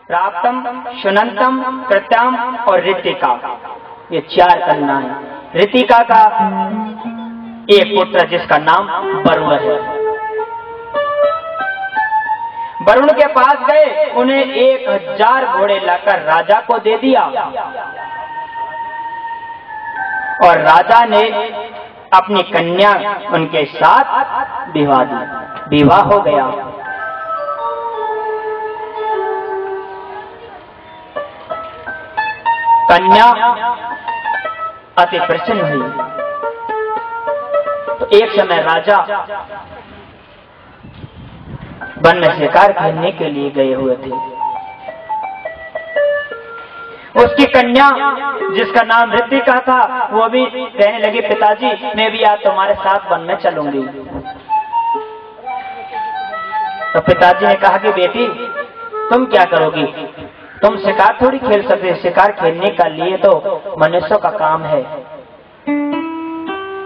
प्राप्तम, सुनंतम, कृत्याम और ऋतिका, ये 4 कन्या है। ऋतिका का एक पुत्र जिसका नाम वरुण है। वरुण के पास गए, उन्हें 1000 घोड़े लाकर राजा को दे दिया और राजा ने अपनी कन्या उनके साथ विवाह दी। विवाह हो गया। कन्या अति प्रसन्न हुई। तो एक समय राजा वन में शिकार खेलने के लिए गए हुए थे। उसकी कन्या जिसका नाम ऋतिका था, वो भी कहने लगी, पिताजी मैं भी आज तुम्हारे साथ वन में चलूंगी। तो पिताजी ने कहा कि बेटी तुम क्या करोगी, तुम शिकार थोड़ी खेल सकते, शिकार खेलने का लिए तो मनुष्यों का काम है,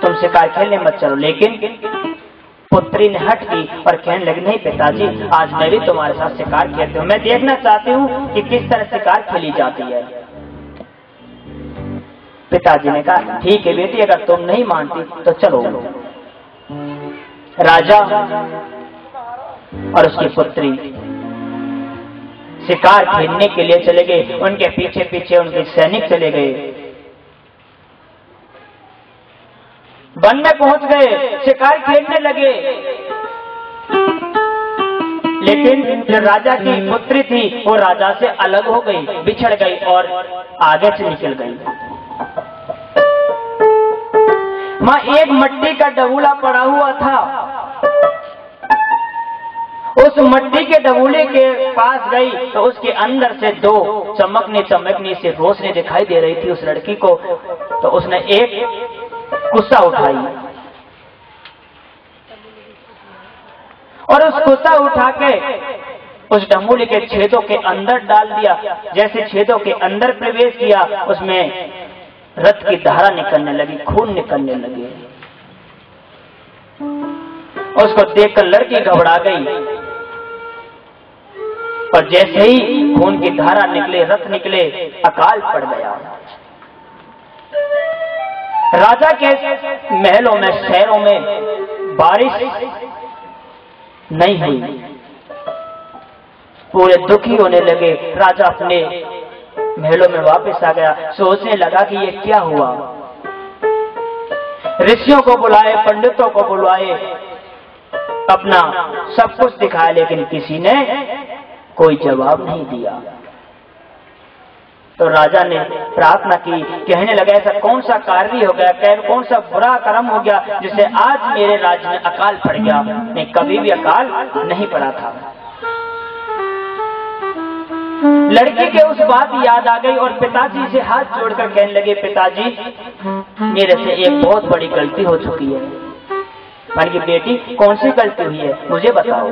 तुम शिकार खेलने मत चलो। लेकिन पुत्री ने हट की और कहने लगी, नहीं पिताजी आज मैं भी तुम्हारे साथ शिकार खेलती हूँ, मैं देखना चाहती हूँ कि किस तरह शिकार खेली जाती है। पिताजी ने कहा ठीक है बेटी, अगर तुम नहीं मानती तो चलो। राजा और उसकी पुत्री शिकार खेलने के लिए चले गए। उनके पीछे पीछे उनके सैनिक चले गए। वन में पहुंच गए, शिकार खेलने लगे। लेकिन जो राजा की पुत्री थी वो राजा से अलग हो गई, बिछड़ गई और आगे से निकल गई। वहां एक मिट्टी का डबूला पड़ा हुआ था। उस मिट्टी के डबूले के पास गई तो उसके अंदर से 2 चमकनी से रोशनी दिखाई दे रही थी उस लड़की को। तो उसने एक कुस्सा उठाई और उस कुस्सा उठा के उस डमूले के छेदों के अंदर डाल दिया। जैसे छेदों के अंदर प्रवेश किया, उसमें रक्त की धारा निकलने लगी, खून निकलने लगे। उसको देखकर लड़की घबरा गई और जैसे ही खून की धारा निकले, रक्त निकले, अकाल पड़ गया। राजा के महलों में, शहरों में बारिश नहीं हुई, पूरे दुखी होने लगे। राजा अपने महलों में वापस आ गया, सोचने लगा कि ये क्या हुआ। ऋषियों को बुलाए, पंडितों को बुलाए, अपना सब कुछ दिखाया, लेकिन किसी ने कोई जवाब नहीं दिया। तो राजा ने प्रार्थना की, कहने लगा ऐसा कौन सा कार्य हो गया, कौन सा बुरा कर्म हो गया जिससे आज मेरे राज्य में अकाल पड़ गया। नहीं, कभी भी अकाल नहीं पड़ा था। लड़की के उस बात याद आ गई और पिताजी से हाथ जोड़कर कहने लगे, पिताजी मेरे से एक बहुत बड़ी गलती हो चुकी है। मैंने कहा बेटी कौन सी गलती हुई है, मुझे बताओ।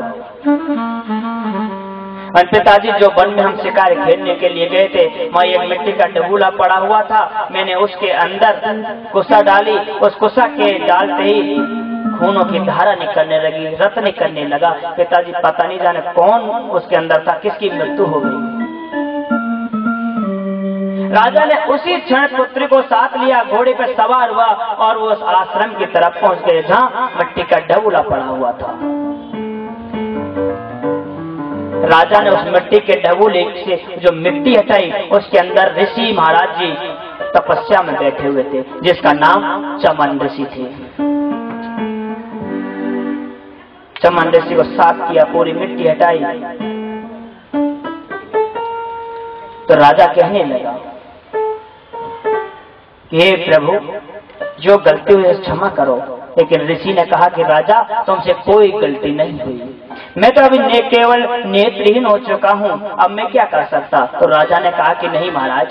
और पिताजी जो वन में हम शिकार खेलने के लिए गए थे, वहाँ एक मिट्टी का डबूला पड़ा हुआ था, मैंने उसके अंदर कुस्सा डाली, उस कुस्सा के डालते ही खूनों की धारा निकलने लगी, रक्त निकलने लगा। पिताजी पता नहीं जाने कौन उसके अंदर था, किसकी मृत्यु हो गई। राजा ने उसी क्षण पुत्री को साथ लिया, घोड़े पर सवार हुआ और वो उस आश्रम की तरफ पहुंच गए जहां मिट्टी का डबूला पड़ा हुआ था। राजा ने उस मिट्टी के डबूले से जो मिट्टी हटाई, उसके अंदर ऋषि महाराज जी तपस्या में बैठे हुए थे, जिसका नाम चमन ऋषि थे। चमन ऋषि को साफ किया, पूरी मिट्टी हटाई। तो राजा कहने लगा कि हे प्रभु, जो गलती हुई क्षमा करो। लेकिन ऋषि ने कहा कि राजा तुमसे कोई गलती नहीं हुई, मैं तो अभी केवल नेत्रहीन हो चुका हूँ, अब मैं क्या कर सकता। तो राजा ने कहा कि नहीं महाराज,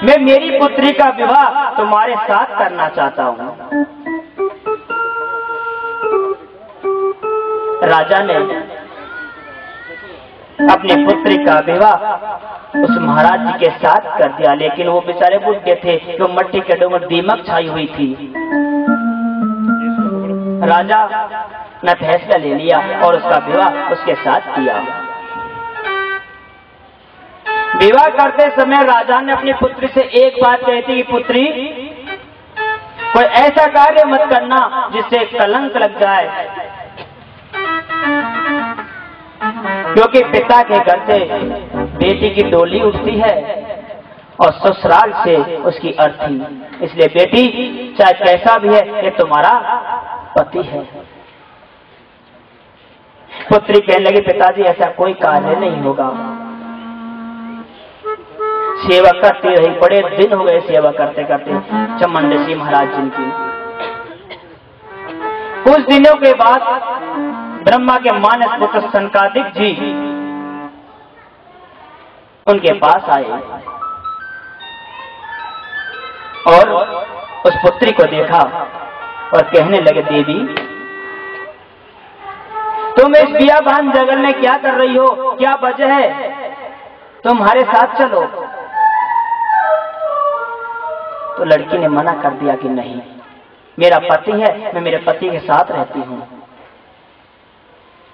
मैं मेरी पुत्री का विवाह तुम्हारे साथ करना चाहता हूँ। राजा ने अपनी पुत्री का विवाह उस महाराज जी के साथ कर दिया, लेकिन वो बेचारे बूढ़े थे, जो मिट्टी के डोंगर दीमक छाई हुई थी। राजा ने फैसला ले लिया और उसका विवाह उसके साथ किया। विवाह करते समय राजा ने अपनी पुत्री से एक बात कही थी कि पुत्री, कोई ऐसा कार्य मत करना जिससे कलंक लग जाए, क्योंकि पिता के घर से बेटी की डोली उठती है और ससुराल से उसकी अर्थी। इसलिए बेटी, चाहे कैसा भी है, ये तुम्हारा पति है। पुत्री कहने लगी, पिताजी ऐसा कोई कार्य नहीं होगा। सेवा करती रही, बड़े दिन हो गए सेवा करते करते चमन ऋषि महाराज जिनकी। कुछ दिनों के बाद ब्रह्मा के मानस पुत्र सनकादिक जी उनके पास आए और उस पुत्री को देखा और कहने लगे, देवी, तुम इस बियाबान जंगल में क्या कर रही हो? क्या वजह है? तुम हमारे साथ चलो। तो लड़की ने मना कर दिया कि नहीं, मेरा पति है, मैं मेरे पति के साथ रहती हूं।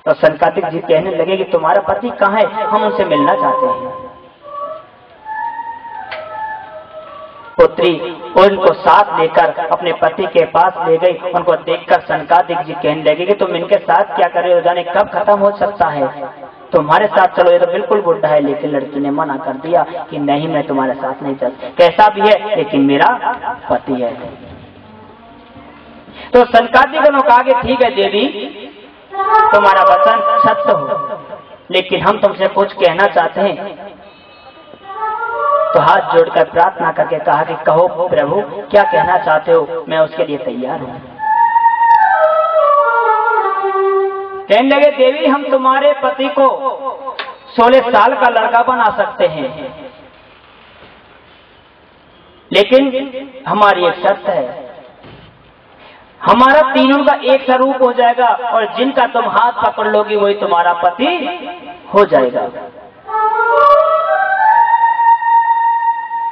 तो सनकादिक जी कहने लगे कि तुम्हारा पति कहाँ है? हम उनसे मिलना चाहते हैं। पुत्री उनको साथ लेकर अपने पति के पास ले गई। उनको देखकर सनकादिक जी कहने लगे कि तुम इनके साथ क्या कर रहे हो? जाने कब खत्म हो सकता है, तुम्हारे साथ चलो। ये तो बिल्कुल बुढ़ा है। लेकिन लड़की ने मना कर दिया कि नहीं, मैं तुम्हारे साथ नहीं चल, कैसा भी है लेकिन मेरा पति है। तो सनकादिक ने कहा कि ठीक है देवी, तुम्हारा वचन सत्य हो, लेकिन हम तुमसे कुछ कहना चाहते हैं। तो हाथ जोड़कर प्रार्थना करके कहा कि कहो प्रभु, क्या कहना चाहते हो? मैं उसके लिए तैयार हूं। कहने लगे, देवी, हम तुम्हारे पति को 16 साल का लड़का बना सकते हैं, लेकिन हमारी एक शर्त है, हमारा तीनों का एक सा रूप हो जाएगा और जिनका तुम हाथ पकड़ लोगी वही तुम्हारा पति हो जाएगा।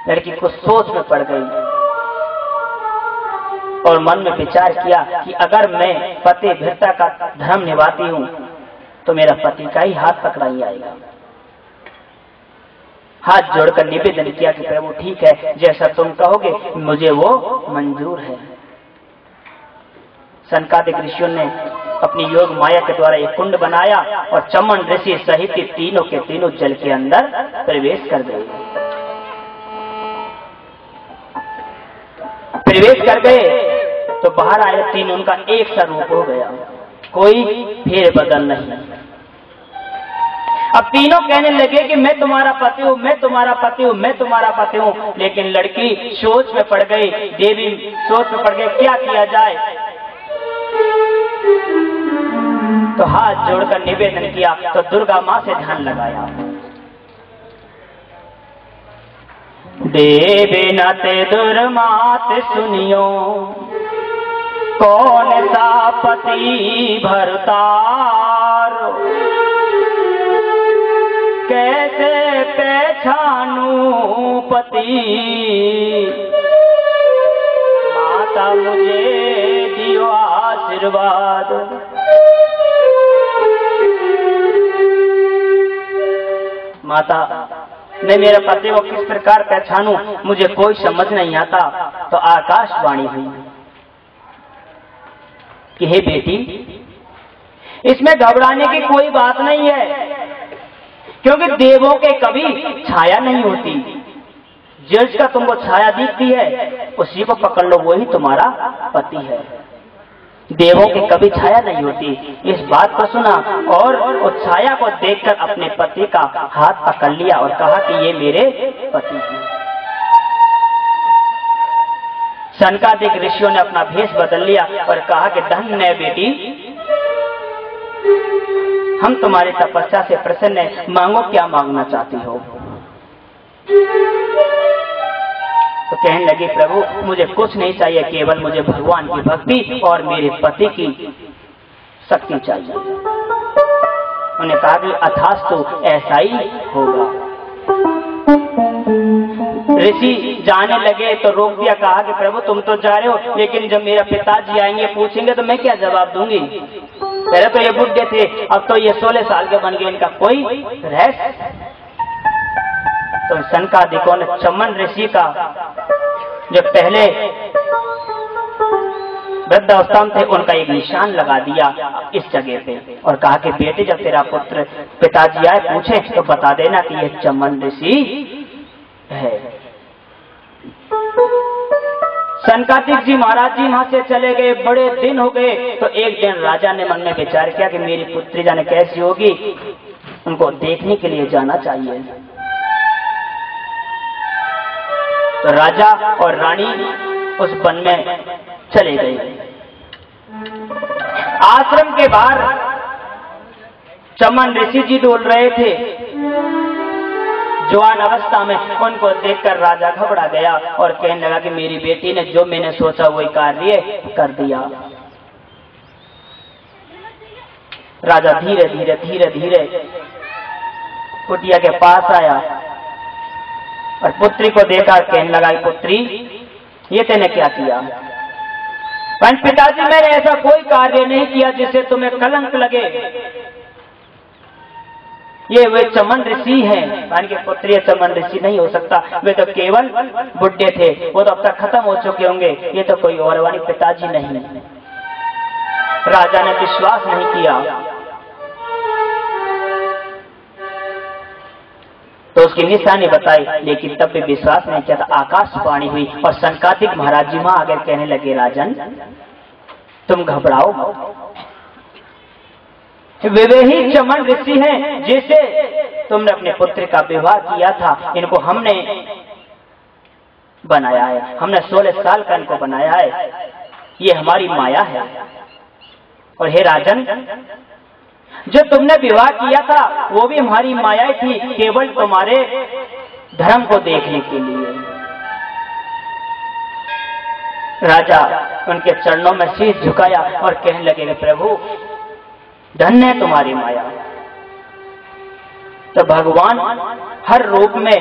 लड़की को सोच में पड़ गई और मन में विचार किया कि अगर मैं पति भृता का धर्म निभाती हूं तो मेरा पति का ही हाथ पकड़ा ही आएगा। हाथ जोड़कर निवेदन किया कि प्रभु ठीक है, जैसा तुम कहोगे मुझे वो मंजूर है। सनकादिक ऋषियों ने अपनी योग माया के द्वारा एक कुंड बनाया और चमन ऋषि सहित तीनों के तीनों जल के अंदर प्रवेश कर गए। प्रवेश कर गए तो बाहर आए तीन, उनका एक सा रूप हो गया, कोई फेर बदल नहीं। अब तीनों कहने लगे कि मैं तुम्हारा पति हूं, मैं तुम्हारा पति हूं, मैं तुम्हारा पति हूं। लेकिन लड़की सोच में पड़ गई, देवी सोच में पड़ गई, क्या किया जाए। तो हाथ जोड़कर निवेदन किया तो दुर्गा मां से ध्यान लगाया। देवी नते दुर्मात सुनियो, कौन सा पति भरतार, कैसे पहचानूं पति, माता मुझे दियो आशीर्वाद। माता, मैं मेरे पति को किस प्रकार पहचानूं, मुझे कोई समझ नहीं आता। तो आकाशवाणी हुई कि हे बेटी, इसमें घबराने की कोई बात नहीं है, क्योंकि देवों के कभी छाया नहीं होती। जिसका तुमको छाया दिखती है उसी को पकड़ लो, वही तुम्हारा पति है। देवों की कभी छाया नहीं होती। इस बात को सुना और उस छाया को देखकर अपने पति का हाथ पकड़ लिया और कहा कि ये मेरे पति हैं। सनकादिक ऋषियों ने अपना भेष बदल लिया और कहा कि धन्य है बेटी, हम तुम्हारी तपस्या से प्रसन्न है, मांगो क्या मांगना चाहती हो। तो कहने लगी, प्रभु मुझे कुछ नहीं चाहिए, केवल मुझे भगवान की भक्ति और मेरे पति की शक्ति चाहिए। उन्हें कहा कि अथास्तु, ऐसा ही होगा। ऋषि जाने लगे तो रोक दिया, कहा कि प्रभु तुम तो जा रहे हो, लेकिन जब मेरा पिताजी आएंगे पूछेंगे तो मैं क्या जवाब दूंगी। पहले तो ये बुढ़े थे, अब तो ये 16 साल के बन गए, इनका कोई रहस्य। तो सनकादिकों ने चमन ऋषि का जो पहले वृद्धावस्था में थे उनका एक निशान लगा दिया इस जगह पे और कहा कि बेटे जब तेरा पुत्र पिताजी आए पूछे तो बता देना कि ये चमन ऋषि है। सनकादिक जी महाराज जी वहां से चले गए, बड़े दिन हो गए। तो एक दिन राजा ने मन में विचार किया कि मेरी पुत्री जाने कैसी होगी, उनको देखने के लिए जाना चाहिए। तो राजा और रानी उस वन में चले गए। आश्रम के बाहर चमन ऋषि जी डोल रहे थे। जवान अवस्था में उनको देखकर राजा घबरा गया और कहने लगा कि मेरी बेटी ने जो मैंने सोचा वही कार्य कर दिया। राजा धीरे धीरे धीरे धीरे कुटिया के पास आया और पुत्री को देखा, कहने लगा पुत्री ये तूने क्या किया? पंच पिताजी मैंने ऐसा कोई कार्य नहीं किया जिससे तुम्हें कलंक लगे। ये वे चमन ऋषि हैं। मान के पुत्री चमन ऋषि नहीं हो सकता, वे तो केवल बुढ़े थे, वो तो अब तक खत्म हो चुके होंगे। ये तो कोई और वाली पिताजी नहीं। राजा ने विश्वास नहीं किया तो उसकी निशानी बताई, लेकिन तब भी विश्वास नहीं किया था। आकाशवाणी हुई और सनकादिक महाराज जी वहां आगे कहने लगे, राजन तुम घबराओ मत, वे ही चमन ऋषि हैं जिसे तुमने अपने पुत्र का विवाह किया था। इनको हमने बनाया है, हमने 16 साल का इनको बनाया है। ये हमारी माया है। और हे राजन, जो तुमने विवाह किया था वो भी हमारी माया थी, केवल तुम्हारे धर्म को देखने के लिए। राजा उनके चरणों में शीश झुकाया और कहने लगे, प्रभु धन्य है तुम्हारी माया। तो भगवान हर रूप में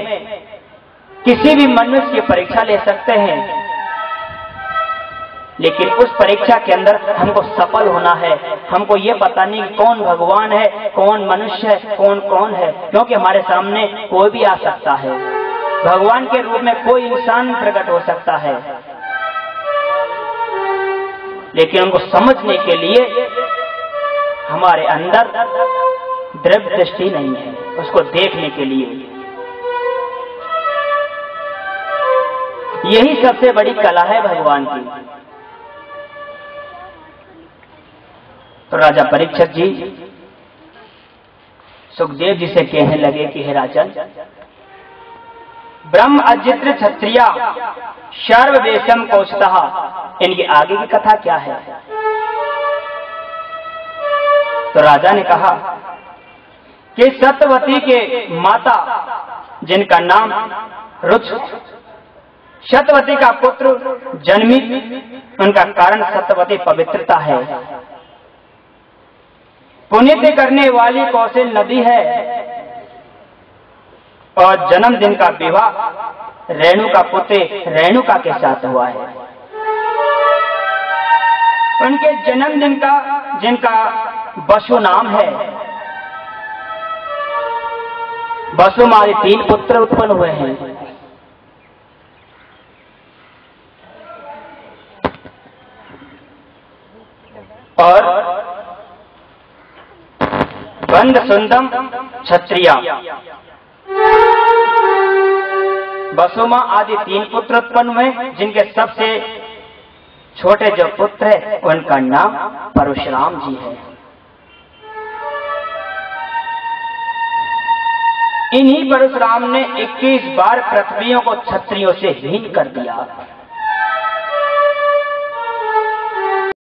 किसी भी मनुष्य की परीक्षा ले सकते हैं, लेकिन उस परीक्षा के अंदर हमको सफल होना है। हमको ये पता नहीं कौन भगवान है, कौन मनुष्य है, कौन कौन है, क्योंकि हमारे सामने कोई भी आ सकता है। भगवान के रूप में कोई इंसान प्रकट हो सकता है, लेकिन उनको समझने के लिए हमारे अंदर द्रव्य दृष्टि नहीं है, उसको देखने के लिए। यही सबसे बड़ी कला है भगवान की। तो राजा परीक्षित जी सुखदेव जी से कहने लगे कि हे राजन, ब्रह्म अजित्र क्षत्रिया सर्वदेशम कौशतः, इनकी आगे की कथा क्या है? तो राजा ने कहा कि सत्यवती के माता जिनका नाम रुच, सत्यवती का पुत्र जन्मी, उनका कारण सत्यवती पवित्रता है। पुण्य करने वाली कौशल नदी है और जन्मदिन का विवाह रेणुका पुत्र रेणुका के साथ हुआ है। उनके जन्मदिन का जिनका वसु नाम है, वसु मारे 3 पुत्र उत्पन्न हुए हैं। और बंद सुंदम क्षत्रिया, वसुमा आदि 3 पुत्र उत्पन्न हुए, जिनके सबसे छोटे जो पुत्र है उनका नाम परशुराम जी है। इन्हीं परशुराम ने 21 बार पृथ्वियों को क्षत्रियों से हीन कर दिया।